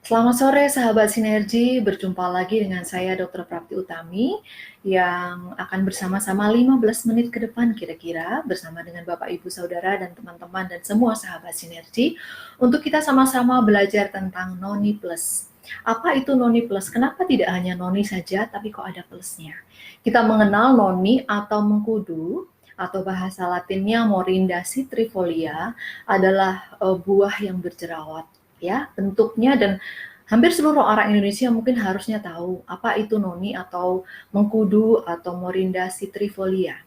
Selamat sore sahabat Sinergi, berjumpa lagi dengan saya Dr. Prapti Utami yang akan bersama-sama 15 menit ke depan kira-kira bersama dengan Bapak Ibu Saudara dan teman-teman dan semua sahabat Sinergi untuk kita sama-sama belajar tentang Noni Plus. Apa itu Noni Plus? Kenapa tidak hanya Noni saja tapi kok ada plusnya? Kita mengenal Noni atau mengkudu atau bahasa Latinnya Morinda citrifolia adalah buah yang berjerawat ya bentuknya, dan hampir seluruh orang Indonesia mungkin harusnya tahu apa itu noni atau mengkudu atau Morinda citrifolia.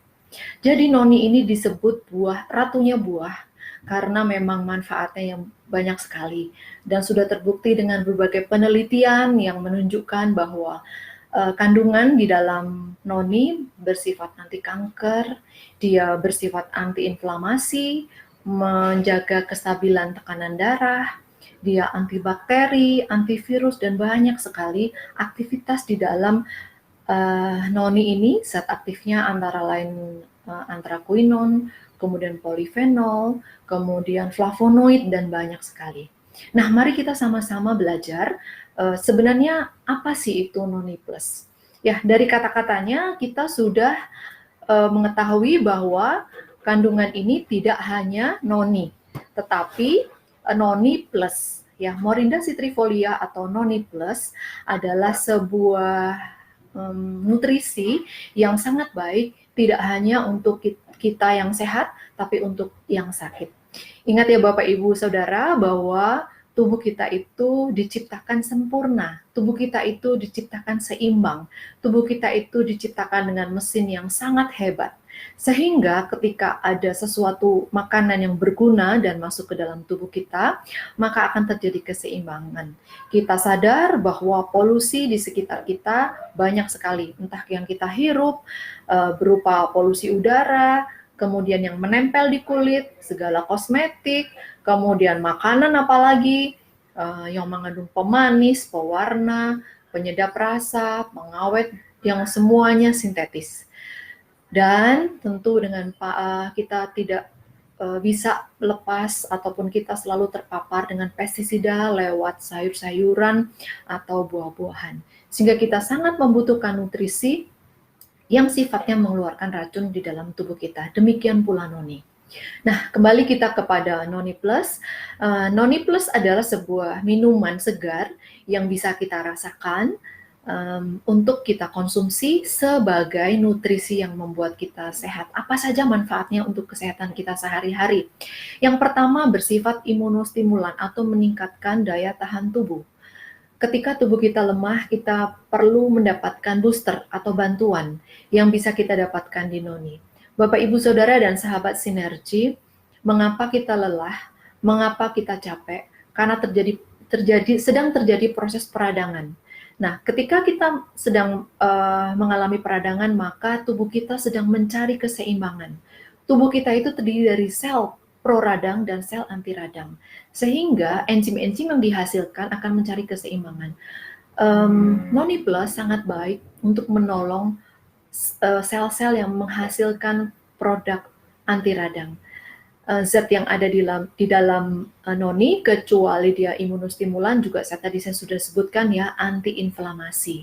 Jadi noni ini disebut buah ratunya buah karena memang manfaatnya yang banyak sekali dan sudah terbukti dengan berbagai penelitian yang menunjukkan bahwa kandungan di dalam noni bersifat anti kanker, dia bersifat anti inflamasi, menjaga kestabilan tekanan darah, dia antibakteri, antivirus, dan banyak sekali aktivitas di dalam noni ini. Zat aktifnya antara lain anthraquinone, kemudian polifenol, kemudian flavonoid, dan banyak sekali. Nah, mari kita sama-sama belajar sebenarnya apa sih itu Noni Plus. Ya, dari kata-katanya kita sudah mengetahui bahwa kandungan ini tidak hanya noni, tetapi noni plus. Ya, Morinda citrifolia atau noni plus adalah sebuah nutrisi yang sangat baik, tidak hanya untuk kita yang sehat, tapi untuk yang sakit. Ingat ya Bapak Ibu Saudara bahwa tubuh kita itu diciptakan sempurna, tubuh kita itu diciptakan seimbang, tubuh kita itu diciptakan dengan mesin yang sangat hebat. Sehingga ketika ada sesuatu makanan yang berguna dan masuk ke dalam tubuh kita, maka akan terjadi keseimbangan. Kita sadar bahwa polusi di sekitar kita banyak sekali, entah yang kita hirup berupa polusi udara, kemudian yang menempel di kulit, segala kosmetik, kemudian makanan apalagi yang mengandung pemanis, pewarna, penyedap rasa, pengawet yang semuanya sintetis. Dan tentu dengan kita tidak bisa lepas ataupun kita selalu terpapar dengan pestisida lewat sayur-sayuran atau buah-buahan. Sehingga kita sangat membutuhkan nutrisi yang sifatnya mengeluarkan racun di dalam tubuh kita. Demikian pula noni. Nah, kembali kita kepada Noni Plus. Noni Plus adalah sebuah minuman segar yang bisa kita rasakan untuk kita konsumsi sebagai nutrisi yang membuat kita sehat. Apa saja manfaatnya untuk kesehatan kita sehari-hari? Yang pertama, bersifat imunostimulan atau meningkatkan daya tahan tubuh. Ketika tubuh kita lemah, kita perlu mendapatkan booster atau bantuan yang bisa kita dapatkan di noni. Bapak, Ibu, Saudara, dan sahabat Sinergi, mengapa kita lelah, mengapa kita capek? Karena sedang terjadi proses peradangan. Nah, ketika kita sedang mengalami peradangan, maka tubuh kita sedang mencari keseimbangan. Tubuh kita itu terdiri dari sel pro-radang dan sel anti-radang, sehingga enzim-enzim yang dihasilkan akan mencari keseimbangan. Noni Plus sangat baik untuk menolong sel-sel yang menghasilkan produk anti-radang. Zat yang ada di dalam noni, kecuali dia imunostimulan, juga tadi saya sudah sebutkan ya, anti-inflamasi.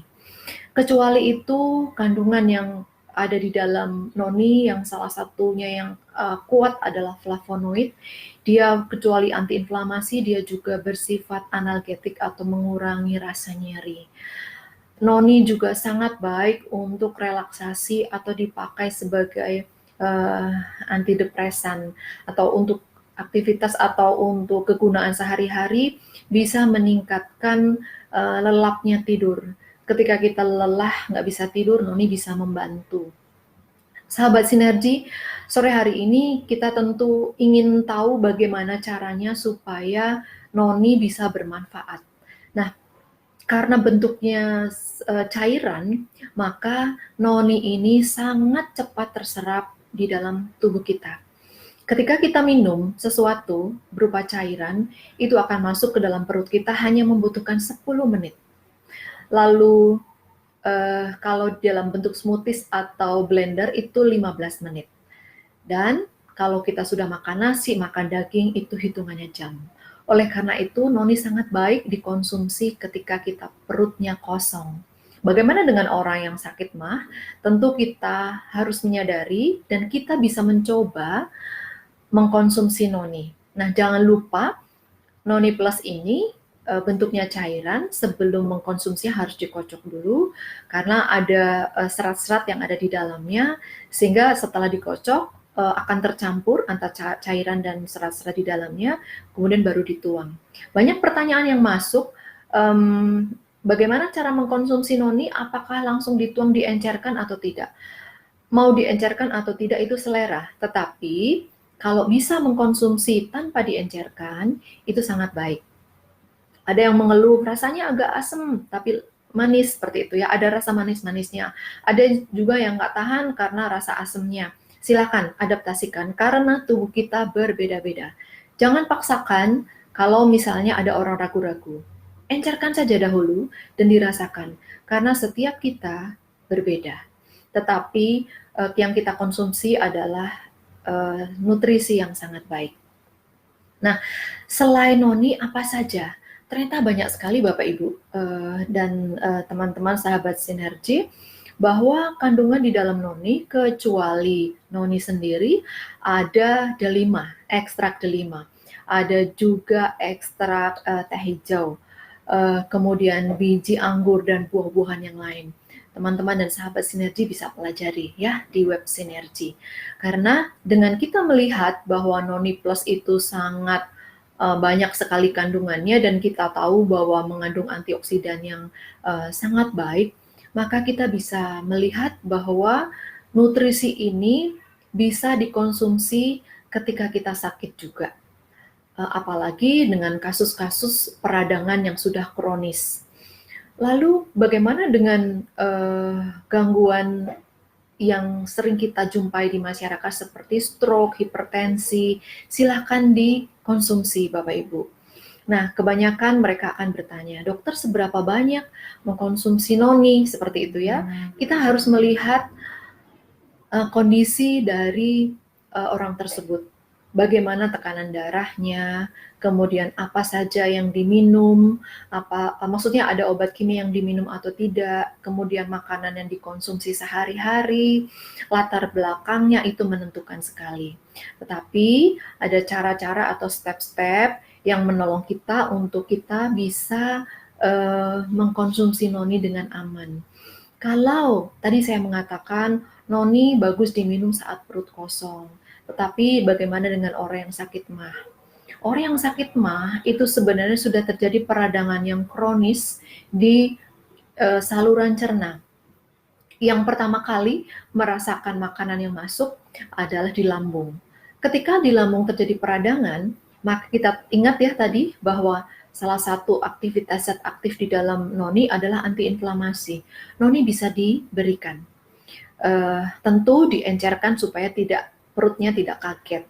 Kecuali itu, kandungan yang ada di dalam noni yang salah satunya yang kuat adalah flavonoid. Dia kecuali antiinflamasi, dia juga bersifat analgetik atau mengurangi rasa nyeri. Noni juga sangat baik untuk relaksasi atau dipakai sebagai antidepresan atau untuk aktivitas atau untuk kegunaan sehari-hari, bisa meningkatkan lelapnya tidur. Ketika kita lelah, nggak bisa tidur, noni bisa membantu. Sahabat Sinergi, sore hari ini kita tentu ingin tahu bagaimana caranya supaya noni bisa bermanfaat. Nah, karena bentuknya cairan, maka noni ini sangat cepat terserap di dalam tubuh kita. Ketika kita minum sesuatu berupa cairan, itu akan masuk ke dalam perut kita hanya membutuhkan 10 menit. Lalu kalau dalam bentuk smoothies atau blender itu 15 menit. Dan kalau kita sudah makan nasi, makan daging, itu hitungannya jam. Oleh karena itu, noni sangat baik dikonsumsi ketika kita perutnya kosong. Bagaimana dengan orang yang sakit mah? Tentu kita harus menyadari dan kita bisa mencoba mengkonsumsi noni. Nah, jangan lupa noni plus ini bentuknya cairan. Sebelum mengkonsumsi harus dikocok dulu karena ada serat-serat yang ada di dalamnya, sehingga setelah dikocok akan tercampur antara cairan dan serat-serat di dalamnya, kemudian baru dituang. Banyak pertanyaan yang masuk, bagaimana cara mengkonsumsi noni, apakah langsung dituang, diencerkan atau tidak? Mau diencerkan atau tidak itu selera, tetapi kalau bisa mengkonsumsi tanpa diencerkan, itu sangat baik. Ada yang mengeluh rasanya agak asam, tapi manis seperti itu ya, ada rasa manis-manisnya. Ada juga yang nggak tahan karena rasa asamnya. Silakan adaptasikan, karena tubuh kita berbeda-beda. Jangan paksakan kalau misalnya ada orang ragu-ragu. Encerkan saja dahulu dan dirasakan, karena setiap kita berbeda. Tetapi yang kita konsumsi adalah nutrisi yang sangat baik. Nah, selain noni apa saja? Ternyata banyak sekali Bapak Ibu dan teman-teman sahabat sinergi, bahwa kandungan di dalam noni, kecuali noni sendiri, ada delima, ekstrak delima. Ada juga ekstrak teh hijau, kemudian biji anggur dan buah-buahan yang lain. Teman-teman dan sahabat sinergi bisa pelajari ya di web sinergi. Karena dengan kita melihat bahwa noni plus itu sangat banyak sekali kandungannya dan kita tahu bahwa mengandung antioksidan yang sangat baik, maka kita bisa melihat bahwa nutrisi ini bisa dikonsumsi ketika kita sakit juga. Apalagi dengan kasus-kasus peradangan yang sudah kronis. Lalu bagaimana dengan gangguan yang sering kita jumpai di masyarakat seperti stroke, hipertensi? Silakan dikonsumsi Bapak Ibu. Nah, kebanyakan mereka akan bertanya, dokter seberapa banyak mengkonsumsi noni? Seperti itu ya. Kita harus melihat kondisi dari orang tersebut. Bagaimana tekanan darahnya, kemudian apa saja yang diminum, maksudnya ada obat kimia yang diminum atau tidak, kemudian makanan yang dikonsumsi sehari-hari, latar belakangnya itu menentukan sekali. Tetapi ada cara-cara atau step-step yang menolong kita untuk kita bisa mengkonsumsi noni dengan aman. Kalau tadi saya mengatakan noni bagus diminum saat perut kosong, tetapi bagaimana dengan orang yang sakit mah? Orang yang sakit mah itu sebenarnya sudah terjadi peradangan yang kronis di saluran cerna. Yang pertama kali merasakan makanan yang masuk adalah di lambung. Ketika di lambung terjadi peradangan, maka kita ingat ya tadi bahwa salah satu aktivitas zat aktif di dalam noni adalah antiinflamasi. Noni bisa diberikan. Tentu diencerkan supaya perutnya tidak kaget.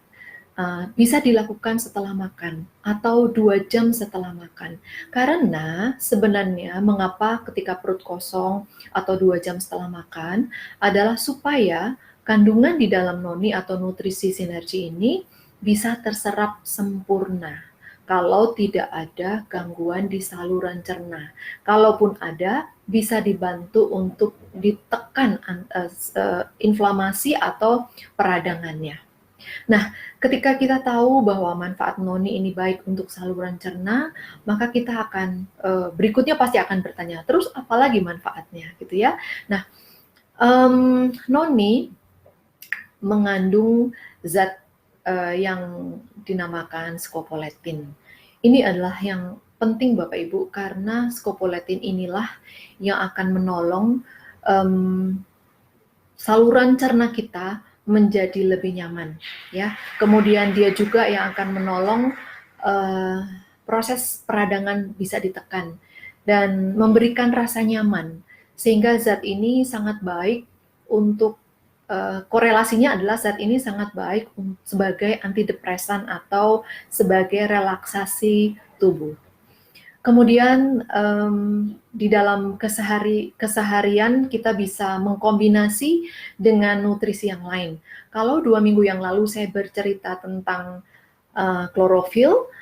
Bisa dilakukan setelah makan atau 2 jam setelah makan. Karena sebenarnya mengapa ketika perut kosong atau 2 jam setelah makan adalah supaya kandungan di dalam noni atau nutrisi sinergi ini bisa terserap sempurna. Kalau tidak ada gangguan di saluran cerna. Kalaupun ada, bisa dibantu untuk ditekan inflamasi atau peradangannya. Nah, ketika kita tahu bahwa manfaat noni ini baik untuk saluran cerna, maka kita akan berikutnya pasti akan bertanya, terus apalagi manfaatnya gitu ya. Nah, noni mengandung zat yang dinamakan scopoletin. Ini adalah yang penting Bapak Ibu, karena scopoletin inilah yang akan menolong saluran cerna kita menjadi lebih nyaman, ya. Kemudian dia juga yang akan menolong proses peradangan bisa ditekan dan memberikan rasa nyaman, sehingga zat ini sangat baik untuk korelasinya adalah zat ini sangat baik sebagai antidepresan atau sebagai relaksasi tubuh. Kemudian di dalam keseharian kita bisa mengkombinasi dengan nutrisi yang lain. Kalau 2 minggu yang lalu saya bercerita tentang klorofil,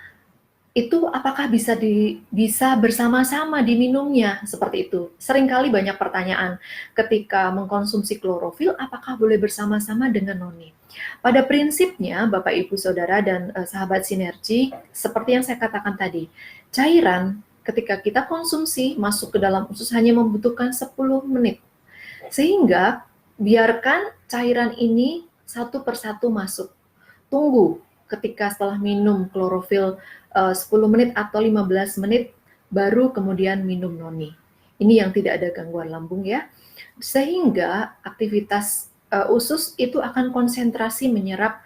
itu apakah bisa bersama-sama diminumnya seperti itu. Seringkali banyak pertanyaan ketika mengkonsumsi klorofil, apakah boleh bersama-sama dengan noni? Pada prinsipnya, Bapak Ibu Saudara dan sahabat sinergi, seperti yang saya katakan tadi, cairan ketika kita konsumsi masuk ke dalam usus hanya membutuhkan 10 menit. Sehingga biarkan cairan ini satu persatu masuk. Tunggu ketika setelah minum klorofil 10 menit atau 15 menit baru kemudian minum noni. Ini yang tidak ada gangguan lambung ya. Sehingga aktivitas usus itu akan konsentrasi menyerap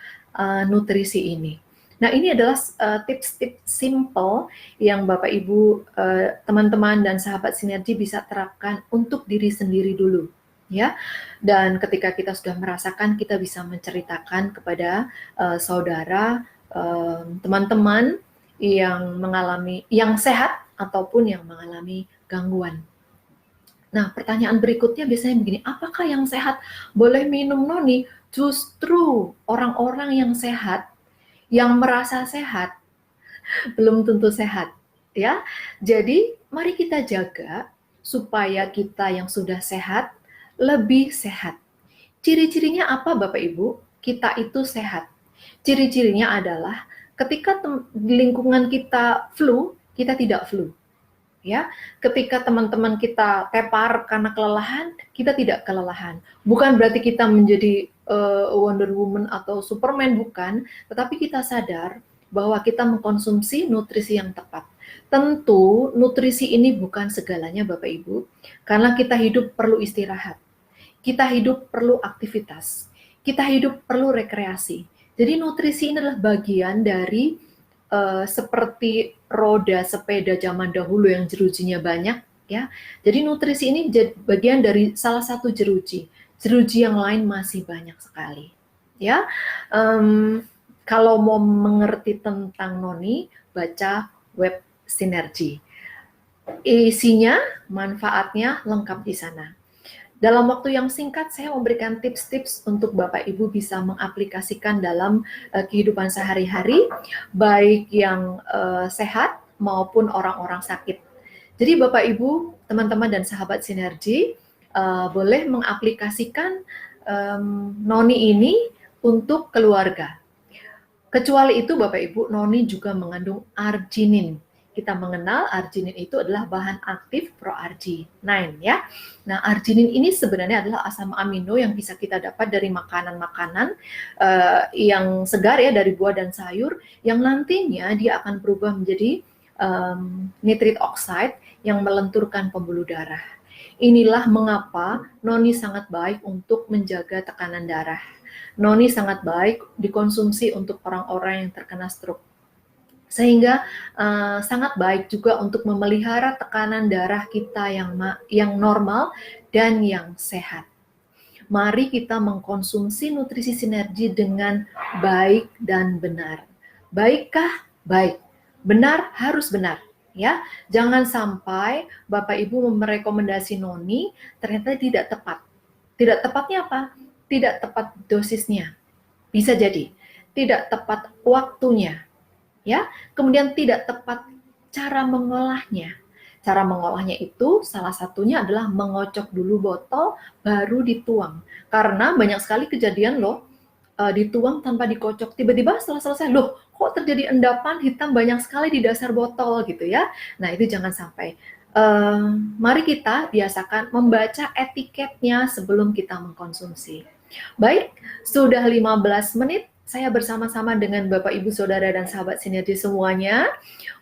nutrisi ini. Nah, ini adalah tips-tips simple yang Bapak Ibu, teman-teman dan sahabat sinergi bisa terapkan untuk diri sendiri dulu, ya. Dan ketika kita sudah merasakan, kita bisa menceritakan kepada saudara, teman-teman yang sehat ataupun yang mengalami gangguan. Nah, pertanyaan berikutnya biasanya begini, apakah yang sehat boleh minum noni? Justru orang-orang yang sehat, yang merasa sehat, belum tentu sehat, ya. Jadi, mari kita jaga supaya kita yang sudah sehat lebih sehat. Ciri-cirinya apa Bapak Ibu? Kita itu sehat. Ciri-cirinya adalah ketika di lingkungan kita flu, kita tidak flu. Ya, ketika teman-teman kita tepar karena kelelahan, kita tidak kelelahan. Bukan berarti kita menjadi Wonder Woman atau Superman, bukan, tetapi kita sadar bahwa kita mengkonsumsi nutrisi yang tepat. Tentu nutrisi ini bukan segalanya Bapak Ibu, karena kita hidup perlu istirahat. Kita hidup perlu aktivitas. Kita hidup perlu rekreasi. Jadi nutrisi ini adalah bagian dari seperti roda sepeda zaman dahulu yang jerujinya banyak, ya. Jadi nutrisi ini bagian dari salah satu jeruji. Jeruji yang lain masih banyak sekali, ya. Kalau mau mengerti tentang noni, baca web sinergi. Isinya, manfaatnya lengkap di sana. Dalam waktu yang singkat, saya memberikan tips-tips untuk Bapak Ibu bisa mengaplikasikan dalam kehidupan sehari-hari, baik yang sehat maupun orang-orang sakit. Jadi Bapak Ibu, teman-teman dan sahabat sinergi, boleh mengaplikasikan noni ini untuk keluarga. Kecuali itu Bapak Ibu, noni juga mengandung arginin. Kita mengenal arginin itu adalah bahan aktif proarginine, ya. Nah, arginin ini sebenarnya adalah asam amino yang bisa kita dapat dari makanan-makanan yang segar ya, dari buah dan sayur, yang nantinya dia akan berubah menjadi nitrit oxide yang melenturkan pembuluh darah. Inilah mengapa noni sangat baik untuk menjaga tekanan darah. Noni sangat baik dikonsumsi untuk orang-orang yang terkena stroke. Sehingga sangat baik juga untuk memelihara tekanan darah kita yang normal dan yang sehat. Mari kita mengkonsumsi nutrisi sinergi dengan baik dan benar. Baikkah? Baik. Benar harus benar. Ya, jangan sampai Bapak Ibu merekomendasi noni ternyata tidak tepat. Tidak tepatnya apa? Tidak tepat dosisnya. Bisa jadi tidak tepat waktunya. Ya, kemudian tidak tepat cara mengolahnya. Cara mengolahnya itu salah satunya adalah mengocok dulu botol baru dituang. Karena banyak sekali kejadian loh, dituang tanpa dikocok. Tiba-tiba setelah selesai, loh kok terjadi endapan hitam banyak sekali di dasar botol gitu ya. Nah itu jangan sampai. Mari kita biasakan membaca etiketnya sebelum kita mengkonsumsi. Baik, sudah 15 menit. Saya bersama-sama dengan Bapak, Ibu, Saudara, dan sahabat sinergi semuanya.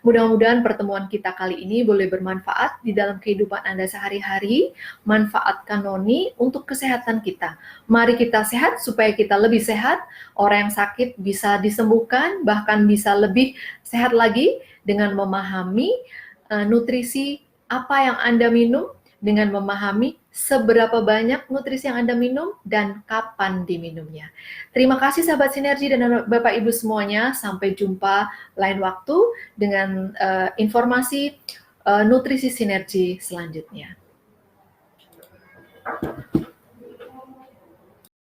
Mudah-mudahan pertemuan kita kali ini boleh bermanfaat di dalam kehidupan Anda sehari-hari. Manfaatkan noni untuk kesehatan kita. Mari kita sehat supaya kita lebih sehat. Orang yang sakit bisa disembuhkan, bahkan bisa lebih sehat lagi dengan memahami nutrisi apa yang Anda minum, dengan memahami seberapa banyak nutrisi yang Anda minum dan kapan diminumnya. Terima kasih sahabat sinergi dan Bapak Ibu semuanya. Sampai jumpa lain waktu dengan informasi nutrisi sinergi selanjutnya.